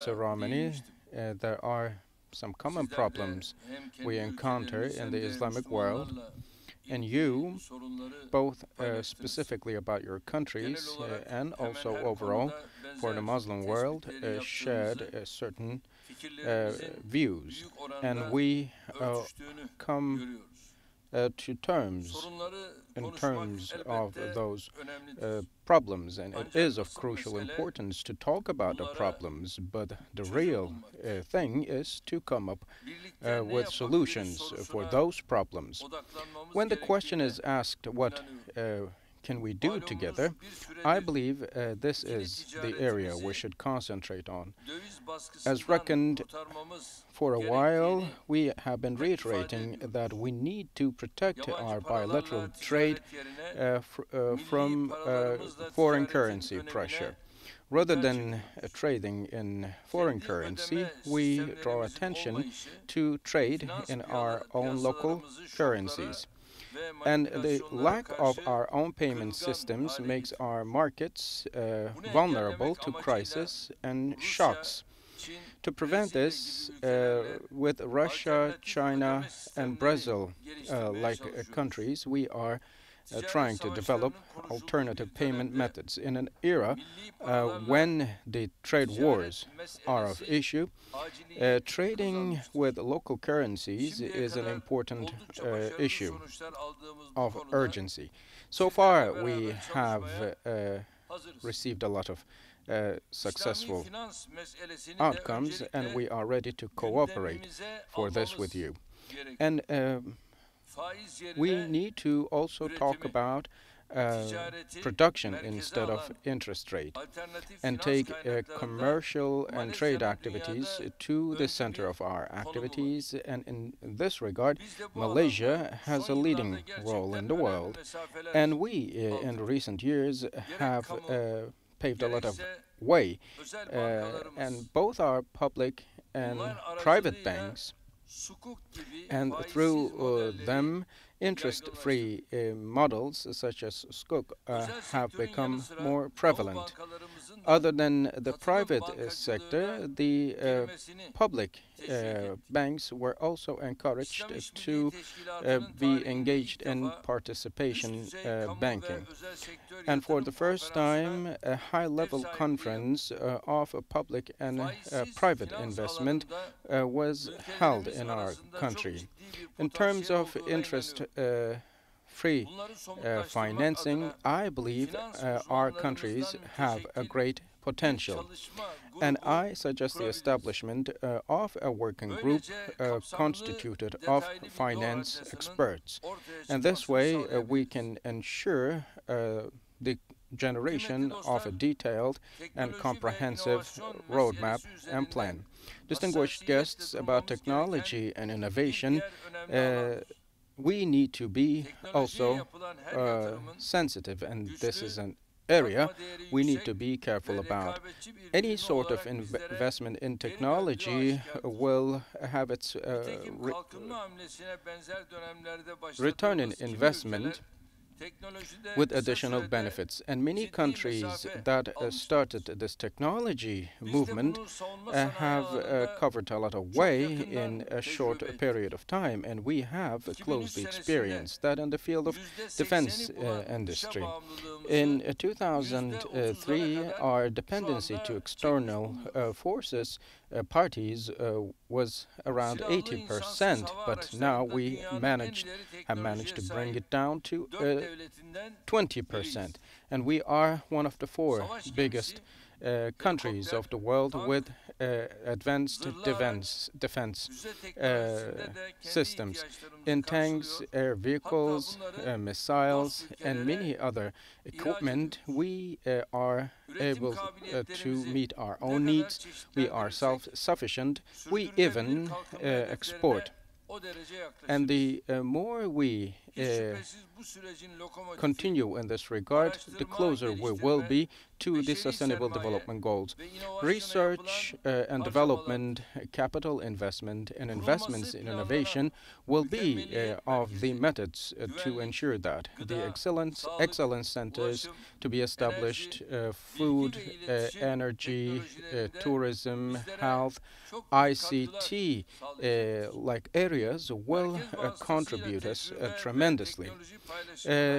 So, Romani, there are some common problems we encounter in the Islamic world, and you, both specifically about your countries and also overall for the Muslim world, shared certain views, and we come to terms in terms of those problems, and it is of crucial importance to talk about the problems, but the real thing is to come up with solutions for those problems. When the question is asked, what can we do together, I believe this is the area we should concentrate on. As reckoned for a while, we have been reiterating that we need to protect our bilateral trade from foreign currency pressure. Rather than trading in foreign currency, we draw attention to trade in our own local currencies. And the lack of our own payment systems makes our markets vulnerable to crisis and shocks. To prevent this, with Russia, China, and Brazil like countries, we are trying to develop alternative payment methods. In an era when the trade wars are of issue, trading with local currencies is an important issue of urgency. So far, we have received a lot of successful outcomes, and we are ready to cooperate for this with you. And we need to also talk about production instead of interest rate, and take commercial and trade activities to the center of our activities. And in this regard, Malaysia has a leading role in the world, and we in recent years have paved a lot of way, and both our public and private banks, and through them interest-free models such as Sukuk have become more prevalent. Other than the private sector, the public banks were also encouraged to be engaged in participation banking. And for the first time, a high-level conference of public and private investment was held in our country. In terms of interest-free financing, I believe our countries have a great potential. And I suggest the establishment of a working group constituted of finance experts. And this way we can ensure the generation of a detailed and comprehensive roadmap and plan. Distinguished guests, about technology and innovation, we need to be also sensitive, and this is an area we need to be careful about. Any sort of investment in technology will have its return in investment with additional benefits. And many countries that started this technology movement have covered a lot of way in a short period of time, and we have closely experienced that in the field of defense industry. In 2003, our dependency to external forces, parties, was around 80%, but now we have managed to bring it down to 20%, and we are one of the four biggest countries of the world with advanced defense systems in tanks, air vehicles, missiles, and many other equipment. We are able to meet our own needs. We are self-sufficient. We even export. And the more we continue in this regard, the closer we will be to the Sustainable Development Goals. Research and development, capital investment, and investments in innovation will be of the methods to ensure that. The excellence centers to be established, food, energy, tourism, health, ICT, like areas will contribute us tremendously.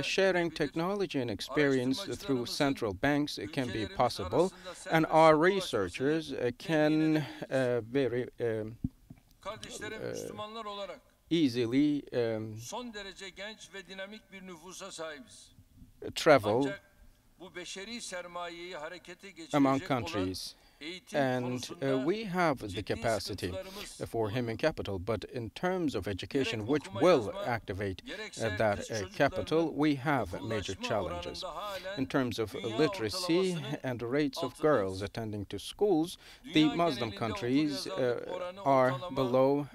Sharing technology and experience through central banks can be possible, and our researchers can very easily travel among countries. And we have the capacity for human capital, but in terms of education, which will activate that capital, we have major challenges. In terms of literacy and the rates of girls attending to schools, the Muslim countries are below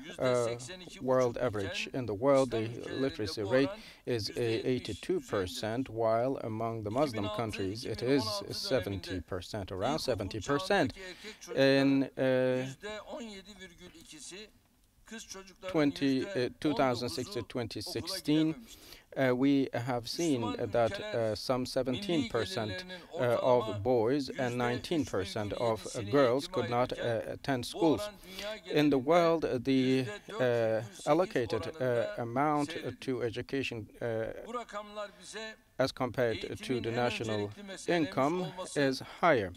world average. In the world, the literacy rate is 82%, while among the Muslim countries it is 70%, around 70%. In 2006 to 2016, we have seen that some 17% of boys and 19% of girls could not attend schools. In the world, the allocated amount to education as compared to the national income is higher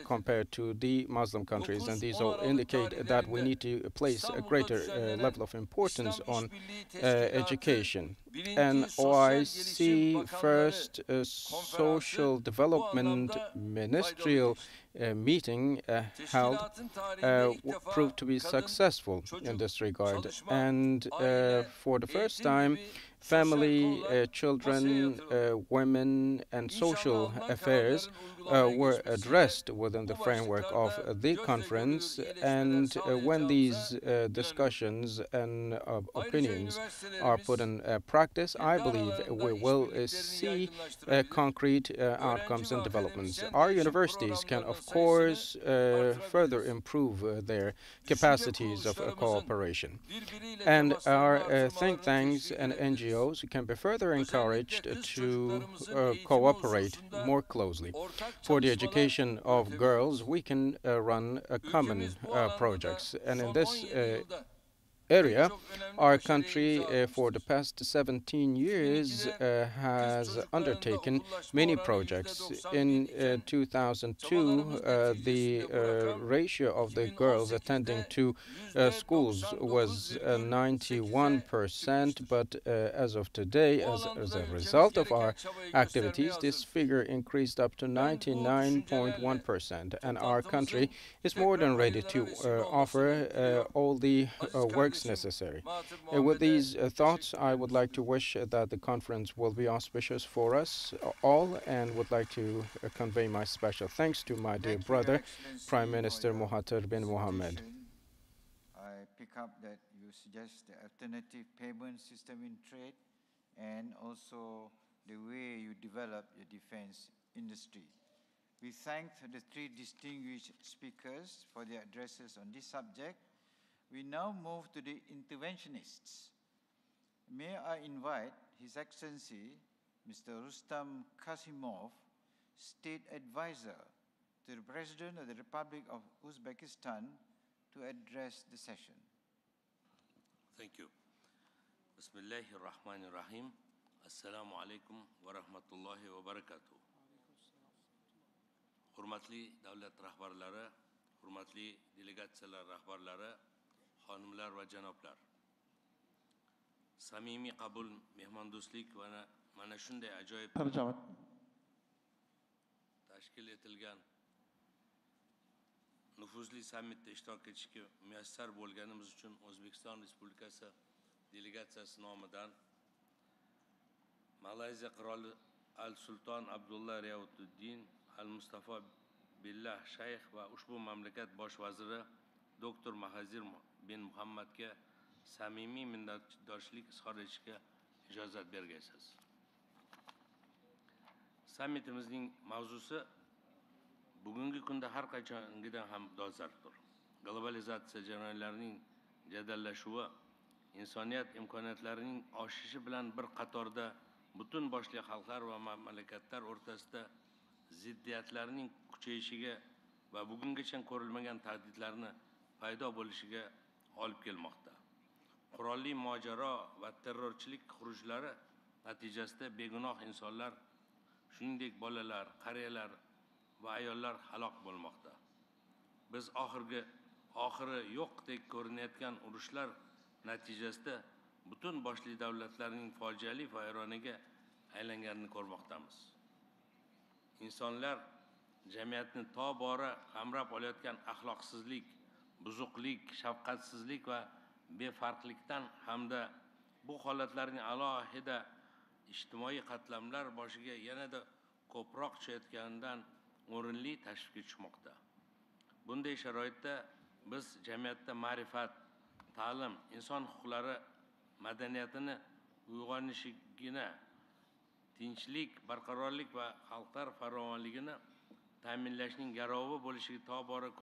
compared to the Muslim countries, and these all indicate that we need to place a greater level of importance on education. An OIC first social development ministerial meeting held proved to be successful in this regard, and for the first time family, children, women, and social affairs were addressed within the framework of the conference, and when these discussions and opinions are put in practice, I believe we will see concrete outcomes and developments. Our universities can, of course, further improve their capacities of cooperation, and our think tanks and NGOs can be further encouraged to cooperate more closely. For the education of girls, we can run common projects, and in this area, our country for the past 17 years has undertaken many projects. In 2002, the ratio of the girls attending to schools was 91%, but as of today, as a result of our activities, this figure increased up to 99.1%, and our country is more than ready to offer all the works necessary. With these thoughts, I would like to wish that the conference will be auspicious for us all, and would like to convey my special thanks to my dear brother, Prime Minister Mahathir bin Mohammed. I pick up that you suggest the alternative payment system in trade, and also the way you develop the defense industry. We thank the three distinguished speakers for their addresses on this subject. We now move to the interventionists. May I invite His Excellency, Mr. Rustam Kasimov, State Advisor to the President of the Republic of Uzbekistan, to address the session. Thank you. Bismillahirrahmanirrahim. Assalamu alaikum wa rahmatullahi wa barakatuh. Hurmatli davlat rahbarlari, hurmatli delegatsiyalar rahbarlari, xonimlar va janoblar. Samimiy qabul, mehmondo'stlik va mana shunday ajoyib tashkil etilgan nufuzli sammitda ishtirok etishga muyassar bo'lganimiz uchun O'zbekiston Respublikasi delegatsiyasi nomidan Malayziya qiroli Al-Sulton Abdullah Riyauddin Al-Mustafa Billah Shayx va ushbu mamlakat bosh vaziri Dr. Mahathir bin Muhammadga samimiy minnatdorchilik izhor etishga ijozat bergaysiz. Sammitimizning mavzusi bugungi kunda har qachongidan ham dolzarbdir. Globalizatsiya jarayonlarining jadallashuvi, insoniyat imkoniyatlarining oshishi bilan bir qatorda butun boshli xalqlar va mamlakatlar o'rtasida ziddiyatlarning kuchayishiga va bugungacha ko'rilmagan tahdidlarni paydo bo'lishiga olib kelmoqda. Qurolli mojaro va terrorchilik xurujlari natijasida begunoh insonlar, shuningdek bolalar, qariyalar va ayollar halok bo'lmoqda. Biz oxiri yo'qdek ko'rinayotgan urushlar natijasida butun boshli davlatlarning fojiali vayronaga aylanganini ko'rmoqdamiz. Insonlar jamiyatni tobora qamrab olayotgan axloqsizlik, buzuqlik, shafqatsizlik va befarqlikdan hamda bu holatlarning alohida ijtimoiy qatlamlar boshiga yanada ko'proq tushayotganidan o'rinli tashvishga tushmoqda. Bunday sharoitda biz jamiyatda ma'rifat, ta'lim, inson huquqlari madaniyatini uyg'onishigina, tinchlik, barqarorlik va xalqlar farovonligini ta'minlashning garovi bo'lishiga tobora